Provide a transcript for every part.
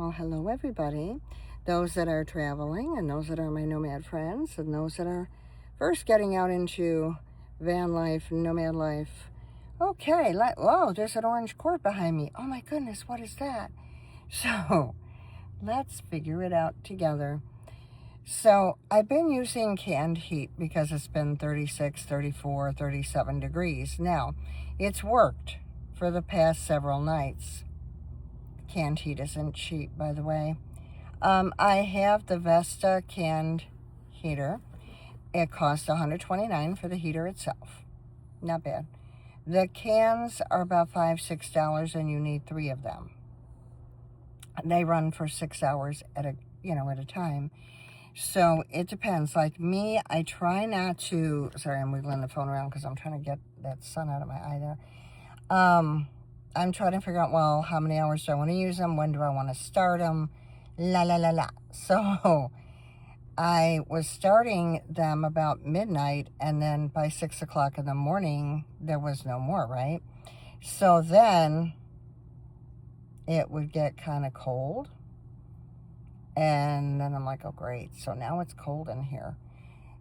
Well, hello, everybody. Those that are traveling, and those that are my nomad friends, and those that are first getting out into van life, nomad life. Okay, whoa, there's an orange cord behind me. Oh my goodness, what is that? So, let's figure it out together. So, I've been using canned heat because it's been 36, 34, 37 degrees. Now, it's worked for the past several nights. Canned heat isn't cheap, by the way. I have the Vesta canned heater. It costs $129 for the heater itself. Not bad. The cans are about $5, $6, and you need 3 of them. They run for 6 hours at a time. So it depends. Like me, I try not to. Sorry, I'm wiggling the phone around because I'm trying to get that sun out of my eye there. I'm trying to figure out, well, how many hours do I want to use them? When do I want to start them? La, la, la, la. So I was starting them about midnight, and then by 6 o'clock in the morning, there was no more, right? So then it would get kind of cold. And then I'm like, oh, great. So now it's cold in here.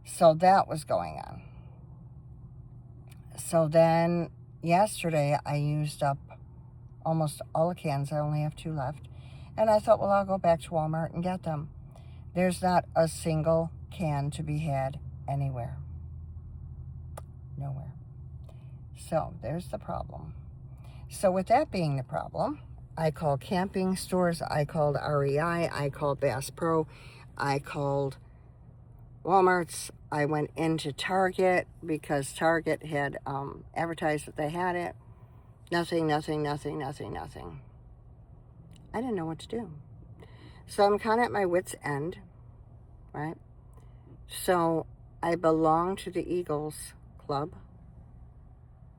So that was going on. So then yesterday I used up almost all the cans. I only have 2 left. And I thought, well, I'll go back to Walmart and get them. There's not a single can to be had anywhere. Nowhere. So there's the problem. So with that being the problem, I called camping stores. I called REI. I called Bass Pro. I called Walmart's. I went into Target because Target had advertised that they had it. Nothing, nothing, nothing, nothing, nothing. I didn't know what to do. So I'm kind of at my wit's end, right? So I belong to the Eagles Club.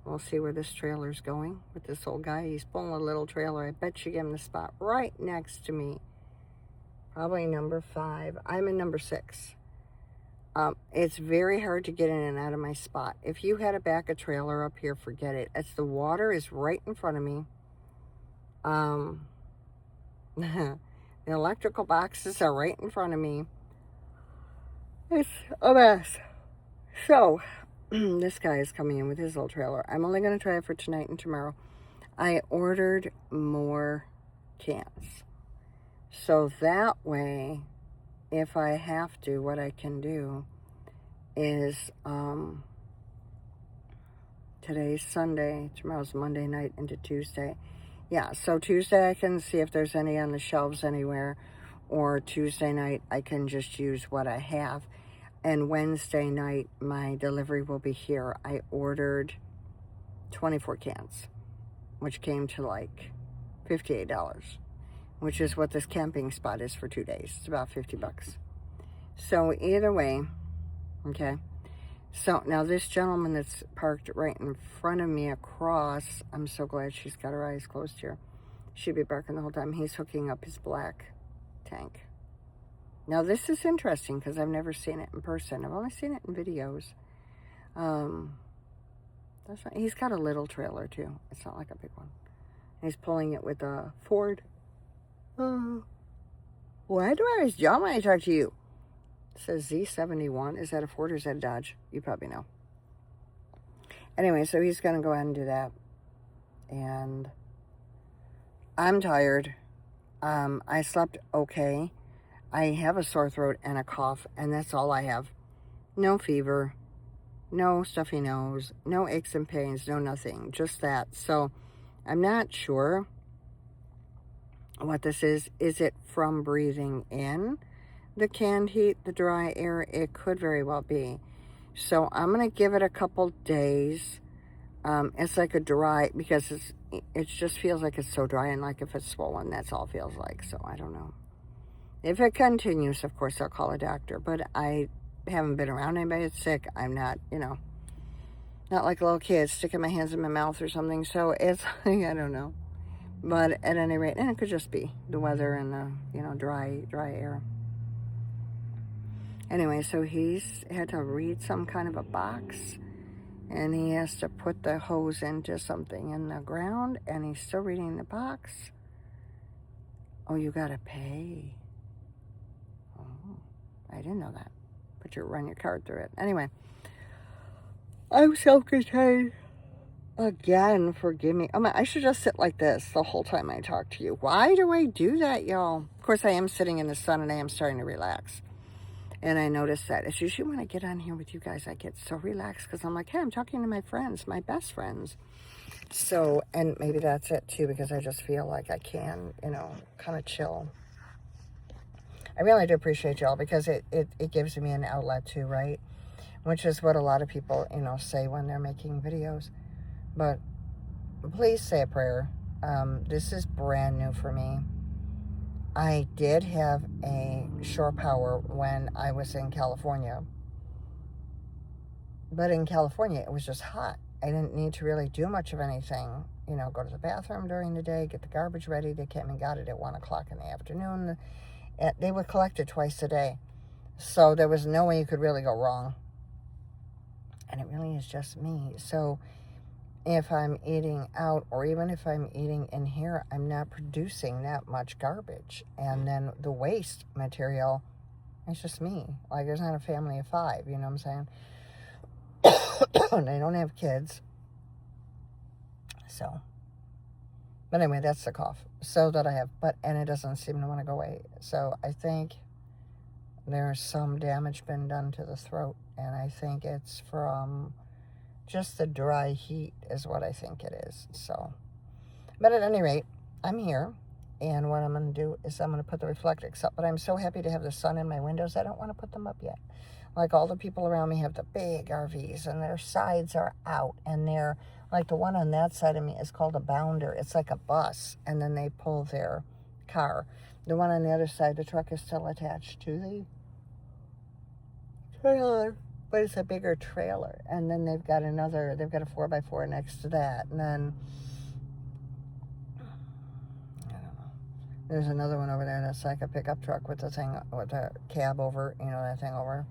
We'll see where this trailer's going with this old guy. He's pulling a little trailer. I bet you give him the spot right next to me. Probably number 5. I'm in number 6. It's very hard to get in and out of my spot. If you had to back a trailer up here, forget it. The water is right in front of me. The electrical boxes are right in front of me. It's a mess. So, this guy is coming in with his little trailer. I'm only going to try it for tonight and tomorrow. I ordered more cans. So that way, if I have to, what I can do is, today's Sunday, tomorrow's Monday night into Tuesday. Yeah, so Tuesday I can see if there's any on the shelves anywhere, or Tuesday night I can just use what I have. And Wednesday night my delivery will be here. I ordered 24 cans, which came to like $58, which is what this camping spot is for 2 days. It's about $50. So either way, okay. So now this gentleman that's parked right in front of me across, I'm so glad she's got her eyes closed here. She'd be barking the whole time. He's hooking up his black tank. Now this is interesting because I've never seen it in person. I've only seen it in videos. He's got a little trailer too. It's not like a big one. He's pulling it with a Ford. Why do I always jump when I talk to you? It says Z71. Is that a Ford or is that a Dodge? You probably know. Anyway, so he's going to go ahead and do that. And I'm tired. I slept okay. I have a sore throat and a cough, and that's all I have. No fever, no stuffy nose, no aches and pains, no nothing. Just that. So I'm not sure what this is. Is it from breathing in the canned heat, the dry air? It could very well be. So I'm going to give it a couple days. It's like a dry, because it just feels like it's so dry, and like if it's swollen, that's all it feels like. So I don't know. If it continues, of course, I'll call a doctor. But I haven't been around anybody that's sick. I'm not, not like a little kid sticking my hands in my mouth or something. So it's, I don't know. But at any rate, and it could just be the weather and the, dry air. Anyway, so he's had to read some kind of a box, and he has to put the hose into something in the ground, and he's still reading the box. Oh, you gotta pay. Oh, I didn't know that. But you run your card through it. Anyway, I'm self-contained. Again, forgive me. I should just sit like this the whole time I talk to you. Why do I do that, y'all? Of course, I am sitting in the sun and I am starting to relax. And I notice that. It's usually when I get on here with you guys, I get so relaxed because I'm like, hey, I'm talking to my friends, my best friends. So, and maybe that's it too, because I just feel like I can, kind of chill. I really do appreciate y'all because it gives me an outlet too, right? Which is what a lot of people, say when they're making videos. But please say a prayer. This is brand new for me. I did have a shore power when I was in California. But in California, it was just hot. I didn't need to really do much of anything. Go to the bathroom during the day, get the garbage ready. They came and got it at 1 o'clock in the afternoon. They would collect it twice a day. So there was no way you could really go wrong. And it really is just me. So if I'm eating out, or even if I'm eating in here, I'm not producing that much garbage. And then the waste material, it's just me. Like, there's not a family of 5, you know what I'm saying? And I don't have kids. So, but anyway, that's the cough. So that I have, and it doesn't seem to want to go away. So I think there's some damage been done to the throat. And I think it's from just the dry heat is what I think it is. So, but at any rate, I'm here. And what I'm going to do is I'm going to put the reflectors up. But I'm so happy to have the sun in my windows. I don't want to put them up yet. Like, all the people around me have the big RVs and their sides are out. And they're, like, the one on that side of me is called a bounder. It's like a bus. And then they pull their car. The one on the other side, the truck is still attached to the trailer. But it's a bigger trailer. And then they've got a 4x4 next to that. And then, I don't know. There's another one over there that's like a pickup truck with a cab over, that thing over.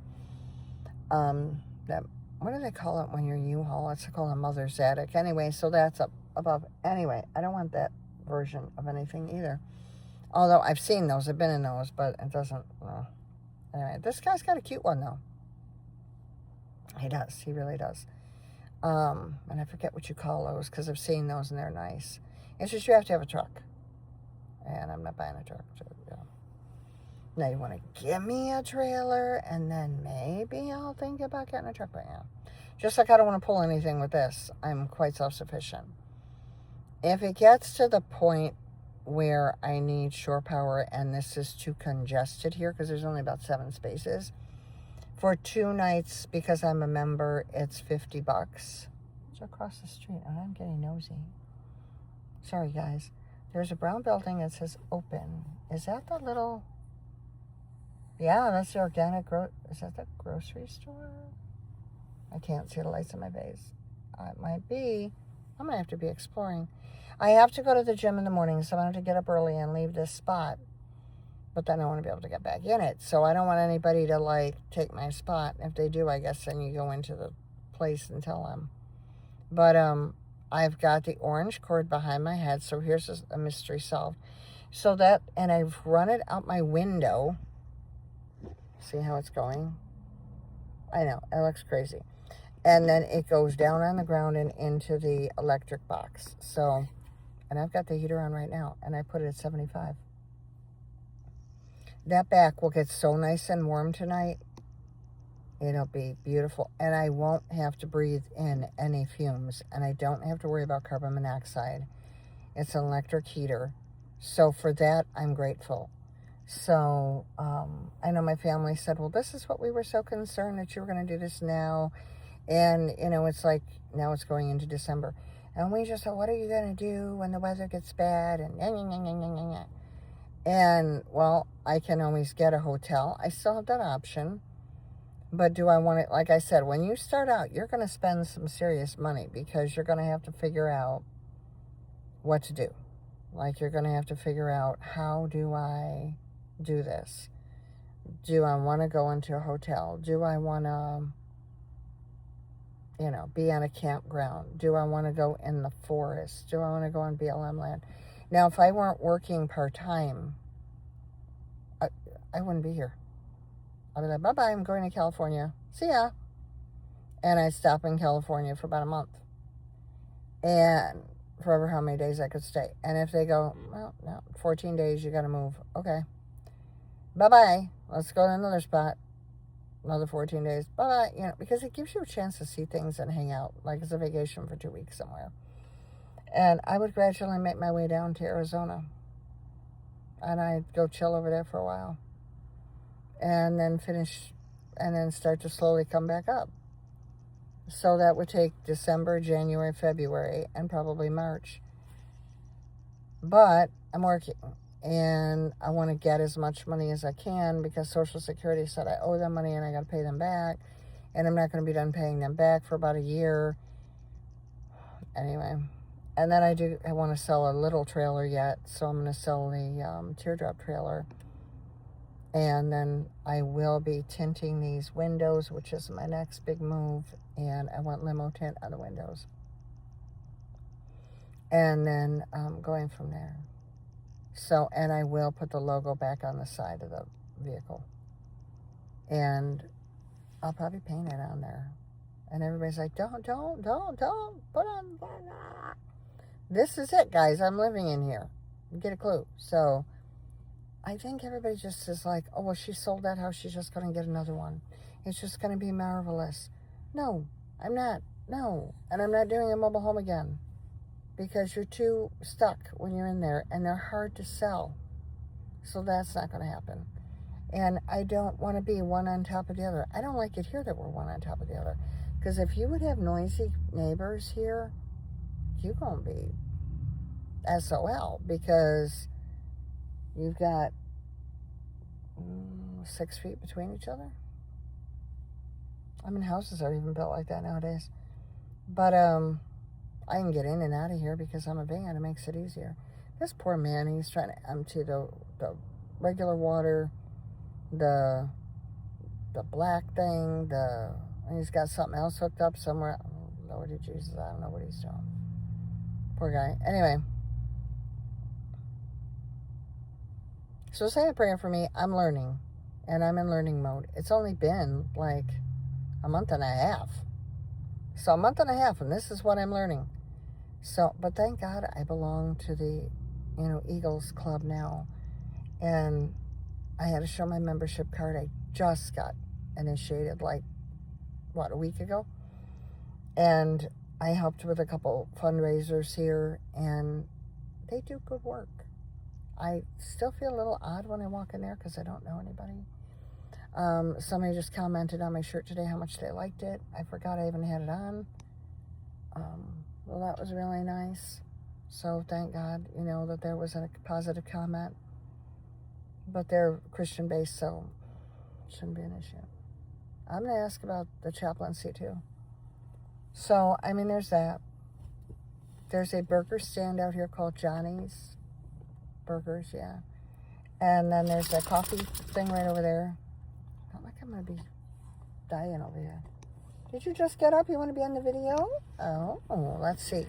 What do they call it when you're U-Haul? It's called a mother's attic. Anyway, so that's up above. Anyway, I don't want that version of anything either. Although I've seen those, I've been in those, but it doesn't. Anyway, this guy's got a cute one though. He does. He really does. And I forget what you call those because I've seen those and they're nice. It's just you have to have a truck, and I'm not buying a truck. So, yeah. Now you want to give me a trailer, and then maybe I'll think about getting a truck right now. Just like I don't want to pull anything with this. I'm quite self-sufficient. If it gets to the point where I need shore power and this is too congested here, because there's only about 7 spaces, for 2 nights, because I'm a member, it's $50. It's across the street. Oh, I'm getting nosy. Sorry, guys. There's a brown building that says open. Is that the little... Yeah, that's the organic... Is that the grocery store? I can't see the lights in my face. It might be. I'm going to have to be exploring. I have to go to the gym in the morning, so I have to get up early and leave this spot. But then I want to be able to get back in it. So I don't want anybody to, like, take my spot. If they do, I guess then you go into the place and tell them. But I've got the orange cord behind my head, so here's a mystery solved. So that, and I've run it out my window. See how it's going? I know, it looks crazy. And then it goes down on the ground and into the electric box. So, and I've got the heater on right now, and I put it at 75. That back will get so nice and warm tonight. It'll be beautiful. And I won't have to breathe in any fumes. And I don't have to worry about carbon monoxide. It's an electric heater. So for that, I'm grateful. So I know my family said, well, this is what we were so concerned that you were going to do this now. And, it's like, now it's going into December. And we just said, what are you going to do when the weather gets bad? And, well, I can always get a hotel. I still have that option. But do I want it? Like I said, when you start out, you're going to spend some serious money because you're going to have to figure out what to do. Like, you're going to have to figure out, how do I do this? Do I want to go into a hotel? Do I want to, be on a campground? Do I want to go in the forest? Do I want to go on BLM land? Now, if I weren't working part-time, I wouldn't be here. I'd be like, bye-bye, I'm going to California. See ya. And I'd stop in California for about a month. And forever how many days I could stay. And if they go, well, no, 14 days, you got to move. Okay. Bye-bye. Let's go to another spot. Another 14 days. Bye-bye. You know, because it gives you a chance to see things and hang out. Like it's a vacation for 2 weeks somewhere. And I would gradually make my way down to Arizona. And I'd go chill over there for a while. And then finish, and then start to slowly come back up. So that would take December, January, February, and probably March. But I'm working, and I want to get as much money as I can because Social Security said I owe them money and I got to pay them back. And I'm not going to be done paying them back for about a year. Anyway. And then I want to sell a little trailer yet. So I'm going to sell the teardrop trailer. And then I will be tinting these windows, which is my next big move. And I want limo tint on the windows. And then going from there. So, and I will put the logo back on the side of the vehicle. And I'll probably paint it on there. And everybody's like, don't put on. This is it, guys. I'm living in here. Get a clue. So I think everybody just is like, oh, well, she sold that house. She's just going to get another one. It's just going to be marvelous. No, I'm not. No. And I'm not doing a mobile home again. Because you're too stuck when you're in there. And they're hard to sell. So that's not going to happen. And I don't want to be one on top of the other. I don't like it here that we're one on top of the other. Because if you would have noisy neighbors here, you're going to be SOL. Because you've got 6 feet between each other. I mean, houses are even built like that nowadays. But I can get in and out of here because I'm a van. It makes it easier. This poor man, he's trying to empty the regular water, the black thing, and he's got something else hooked up somewhere. Oh, Lord Jesus, I don't know what he's doing. Poor guy. Anyway. So say a prayer for me. I'm learning. And I'm in learning mode. It's only been like a month and a half. So a month and a half, and this is what I'm learning. So, but thank God I belong to the, Eagles Club now. And I had to show my membership card. I just got initiated a week ago. And I helped with a couple fundraisers here, and they do good work. I still feel a little odd when I walk in there because I don't know anybody. Somebody just commented on my shirt today how much they liked it. I forgot I even had it on. Well, that was really nice. So thank God, that there was a positive comment. But they're Christian-based, so it shouldn't be an issue. I'm going to ask about the chaplaincy, too. So, there's that. There's a burger stand out here called Johnny's Burgers, yeah. And then there's a coffee thing right over there. Not like I'm going to be dying over here. Did you just get up? You want to be on the video? Oh, let's see.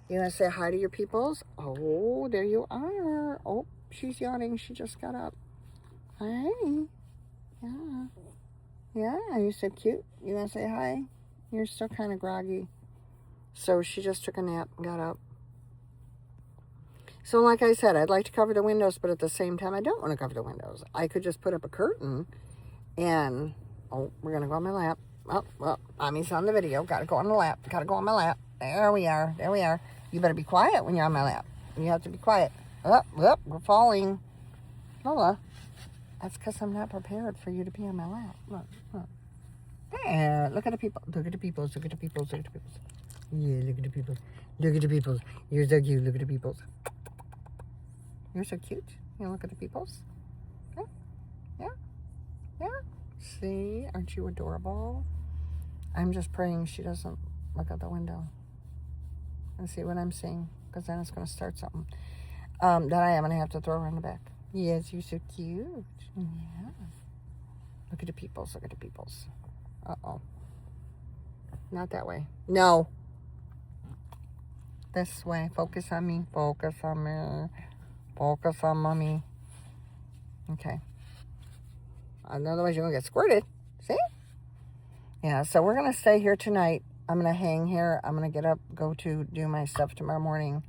You want to say hi to your peoples? Oh, there you are. Oh, she's yawning. She just got up. Hi. Yeah. Yeah, you're so cute. You want to say hi? You're still kind of groggy. So she just took a nap and got up. So like I said, I'd like to cover the windows, but at the same time, I don't want to cover the windows. I could just put up a curtain and, we're going to go on my lap. Well, Mommy's on the video. Got to go on the lap. Got to go on my lap. There we are. There we are. You better be quiet when you're on my lap. You have to be quiet. We're falling. Lola, that's because I'm not prepared for you to be on my lap. Look. There. Look at the people. Look at the peoples. Look at the peoples. Look at the peoples. Yeah, look at the peoples. Look at the peoples. You're so cute. Look at the peoples. You're so cute. You look at the peoples. Yeah. See? Aren't you adorable? I'm just praying she doesn't look out the window and see what I'm seeing, because then it's going to start something. Then I am going to have to throw her in the back. Yes, you're so cute. Yeah. Look at the peoples. Look at the peoples. Uh-oh. Not that way. No. This way. Focus on me. Focus on me. Focus on Mommy. Okay. Otherwise, you're going to get squirted. See? Yeah, so we're going to stay here tonight. I'm going to hang here. I'm going to get up, go to do my stuff tomorrow morning.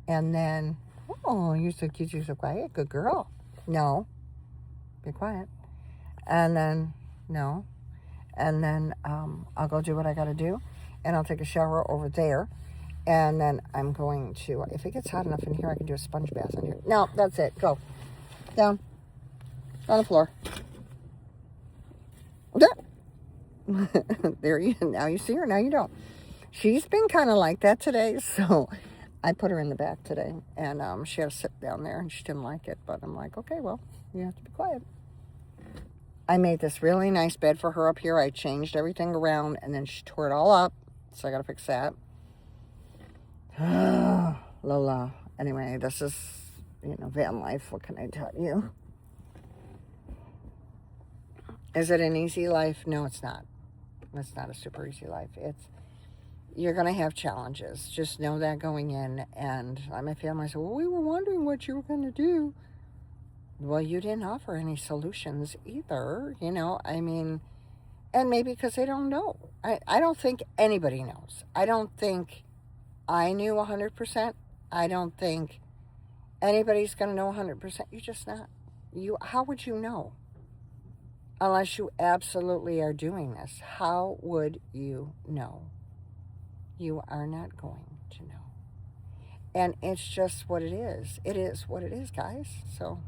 And then, oh, you're so cute. You're so quiet. Good girl. No. Be quiet. And then, no. And then I'll go do what I got to do. And I'll take a shower over there. And then I'm going to, if it gets hot enough in here, I can do a sponge bath in here. No, that's it. Go. Down. On the floor. There you, now you see her, now you don't. She's been kind of like that today, so I put her in the back today. And she had to sit down there, and she didn't like it. But I'm like, okay, well, you have to be quiet. I made this really nice bed for her up here. I changed everything around, and then she tore it all up. So I got to fix that. Lola. Anyway, this is, van life. What can I tell you? Is it an easy life? No, it's not. It's not a super easy life. You're going to have challenges. Just know that going in. And my family said, well, we were wondering what you were going to do. Well, you didn't offer any solutions either, and maybe because they don't know. I don't think anybody knows. I don't think I knew 100%. I don't think anybody's going to know 100%. You're just not. How would you know? Unless you absolutely are doing this. How would you know? You are not going to know. And it's just what it is. It is what it is, guys. So,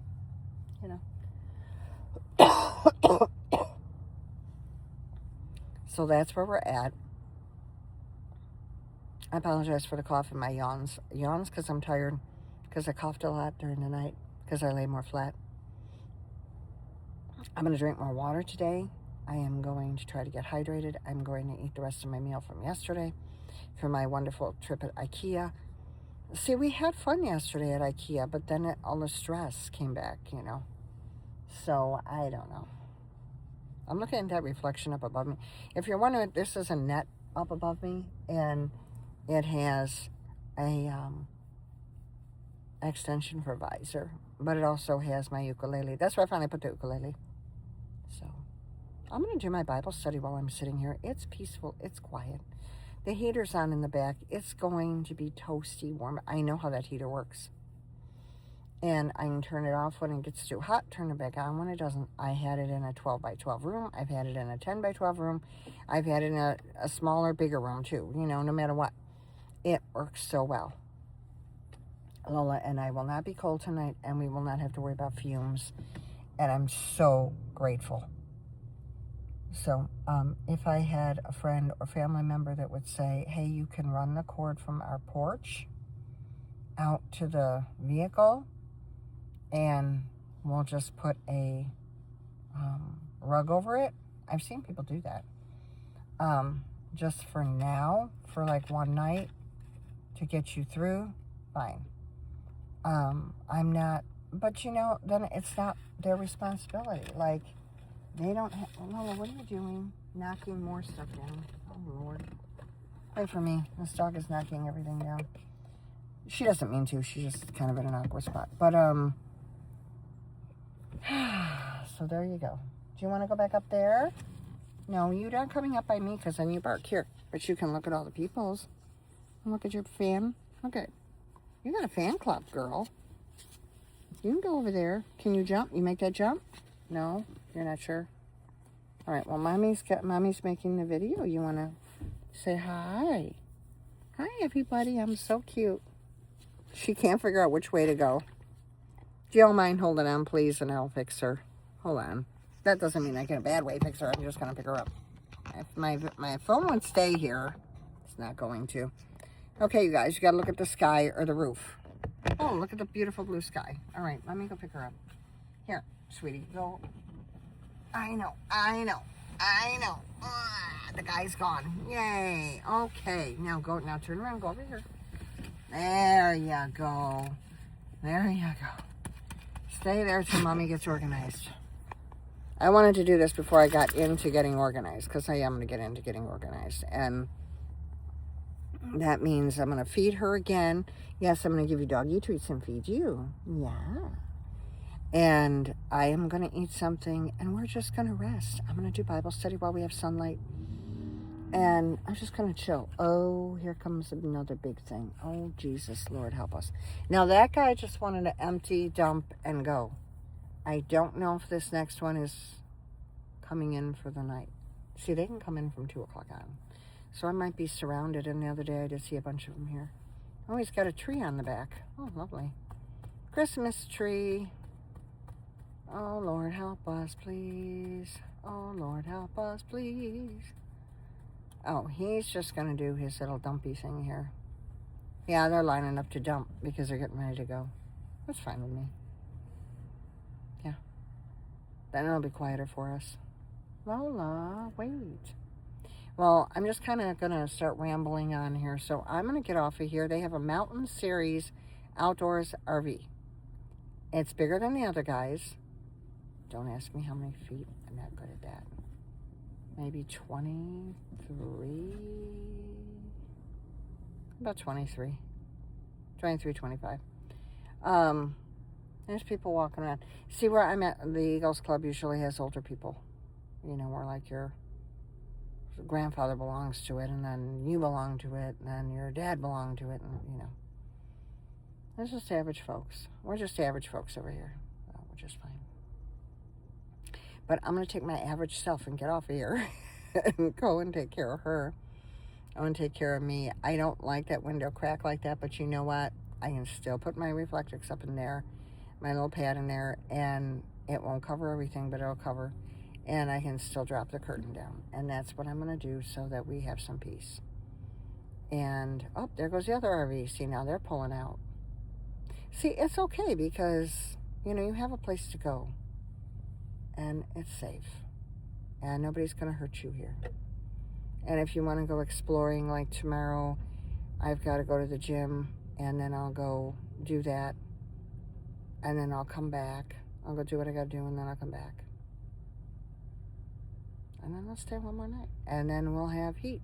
So that's where we're at. I apologize for the cough and my yawns. Yawns because I'm tired. Because I coughed a lot during the night. Because I lay more flat. I'm going to drink more water today. I am going to try to get hydrated. I'm going to eat the rest of my meal from yesterday. For my wonderful trip at IKEA. See, we had fun yesterday at IKEA. But then all the stress came back, So, I don't know. I'm looking at that reflection up above me. If you're wondering, this is a net up above me. And it has a extension for visor. But it also has my ukulele. That's where I finally put the ukulele. So, I'm going to do my Bible study while I'm sitting here. It's peaceful. It's quiet. The heater's on in the back. It's going to be toasty warm. I know how that heater works. And I can turn it off when it gets too hot, turn it back on when it doesn't. I had it in a 12 by 12 room. I've had it in a 10 by 12 room. I've had it in a smaller, bigger room too, no matter what. It works so well. Lola and I will not be cold tonight, and we will not have to worry about fumes. And I'm so grateful. So, if I had a friend or family member that would say, hey, you can run the cord from our porch out to the vehicle, and we'll just put a rug over it. I've seen people do that. Just for now, for like one night to get you through, fine. I'm not, but then it's not their responsibility. Like, they don't have, Lola, what are you doing? Knocking more stuff down. Oh, Lord. Pray for me. This dog is knocking everything down. She doesn't mean to. She's just kind of in an awkward spot. But, so there you go. Do you want to go back up there? No, you're not coming up by me because then you bark here. But you can look at all the peoples. Look at your fan. Okay. You got a fan club, girl. You can go over there. Can you jump? You make that jump? No? You're not sure? All right. Well, Mommy's making the video. You want to say hi? Hi, everybody. I'm so cute. She can't figure out which way to go. Do you all mind holding on, please, and I'll fix her? Hold on. That doesn't mean I can a bad way fix her. I'm just going to pick her up. If my phone would stay here, it's not going to. Okay, you guys, you got to look at the sky or the roof. Oh, look at the beautiful blue sky. All right, let me go pick her up. Here, sweetie, go. I know. The guy's gone. Yay. Okay, now turn around, go over here. There you go. There you go. Stay there till Mommy gets organized. I wanted to do this before I got into getting organized, because I am going to get into getting organized. And that means I'm going to feed her again. Yes, I'm going to give you doggy treats and feed you. Yeah. And I am going to eat something, and we're just going to rest. I'm going to do Bible study while we have sunlight. And I'm just going to chill. Oh, here comes another big thing. Oh, Jesus, Lord, help us. Now, that guy just wanted to empty, dump, and go. I don't know if this next one is coming in for the night. See, they can come in from 2 o'clock on. So I might be surrounded. And the other day, I did see a bunch of them here. Oh, he's got a tree on the back. Oh, lovely. Christmas tree. Oh, Lord, help us, please. Oh, Lord, help us, please. Oh, he's just going to do his little dumpy thing here. Yeah, they're lining up to dump because they're getting ready to go. That's fine with me. Yeah. Then it'll be quieter for us. Lola, wait. Well, I'm just kind of going to start rambling on here. So I'm going to get off of here. They have a Mountain Series Outdoors RV. It's bigger than the other guys. Don't ask me how many feet. I'm not good at that. Maybe 23. About 23. 23, 25. There's people walking around. See, where I'm at, the Eagles Club usually has older people. You know, where like your grandfather belongs to it, and then you belong to it, and then your dad belonged to it, and, you know. It's just average folks. We're just average folks over here. Which is fine. But I'm going to take my average self and get off of here and go and take care of her. I want to take care of me. I don't like that window crack like that, but you know what? I can still put my reflectix up in there, my little pad in there, and it won't cover everything, but it'll cover. And I can still drop the curtain down. And that's what I'm going to do so that we have some peace. And, oh, there goes the other RV. See, now they're pulling out. See, it's okay because, you know, you have a place to go. And it's safe. And nobody's going to hurt you here. And if you want to go exploring, like tomorrow, I've got to go to the gym. And then I'll go do that. And then I'll come back. I'll go do what I got to do, and then I'll come back. And then I'll stay one more night. And then we'll have heat.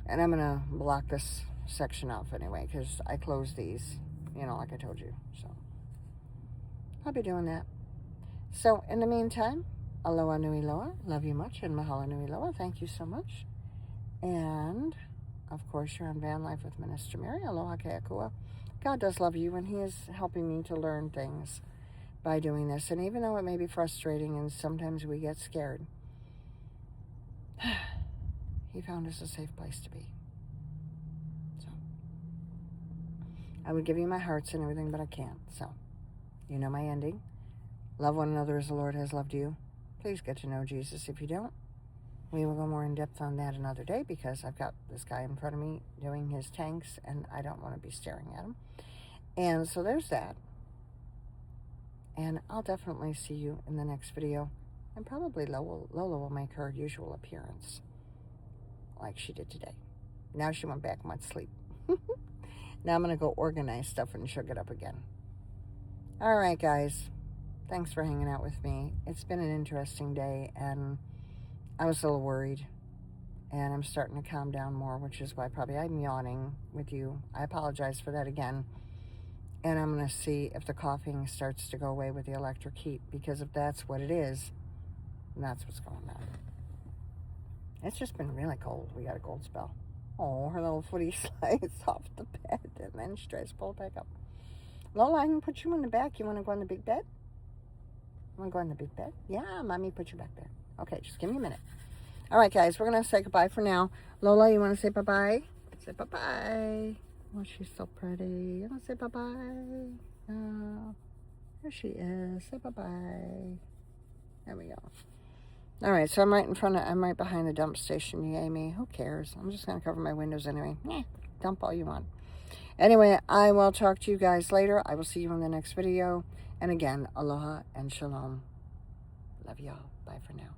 And I'm going to block this section off anyway, because I closed these, you know, like I told you. So I'll be doing that. So in the meantime, aloha nui loa. Love you much. And mahalo nui loa. Thank you so much. And, of course, you're on Van Life with Minister Mary. Aloha keakua. God does love you, and He is helping me to learn things by doing this. And even though it may be frustrating and sometimes we get scared, He found us a safe place to be. So I would give you my hearts and everything, but I can't. So you know my ending. Love one another as the Lord has loved you. Please get to know Jesus. If you don't, we will go more in depth on that another day, because I've got this guy in front of me doing his tanks and I don't want to be staring at him. And so there's that. And I'll definitely see you in the next video. And probably Lola will make her usual appearance, like she did today. Now she went back and went to sleep. Now I'm going to go organize stuff and she'll get up again. All right, guys. Thanks for hanging out with me. It's been an interesting day, and I was a little worried. And I'm starting to calm down more, which is why probably I'm yawning with you. I apologize for that again. And I'm going to see if the coughing starts to go away with the electric heat, because if that's what it is, that's what's going on. It's just been really cold. We got a cold spell. Oh, her little footy slides off the bed, and then she tries to pull it back up. Lola, I can put you in the back. You want to go in the big bed? Want to go in the big bed? Yeah, Mommy put you back there. Okay, just give me a minute. All right, guys, we're going to say goodbye for now. Lola, you want to say bye-bye? Say bye-bye. Oh, she's so pretty. You want to say bye-bye? Oh, there she is. Say bye-bye. There we go. All right, so I'm right behind the dump station. Yay me. Who cares? I'm just going to cover my windows anyway. Dump all you want. Anyway, I will talk to you guys later. I will see you in the next video. And again, aloha and shalom. Love y'all. Bye for now.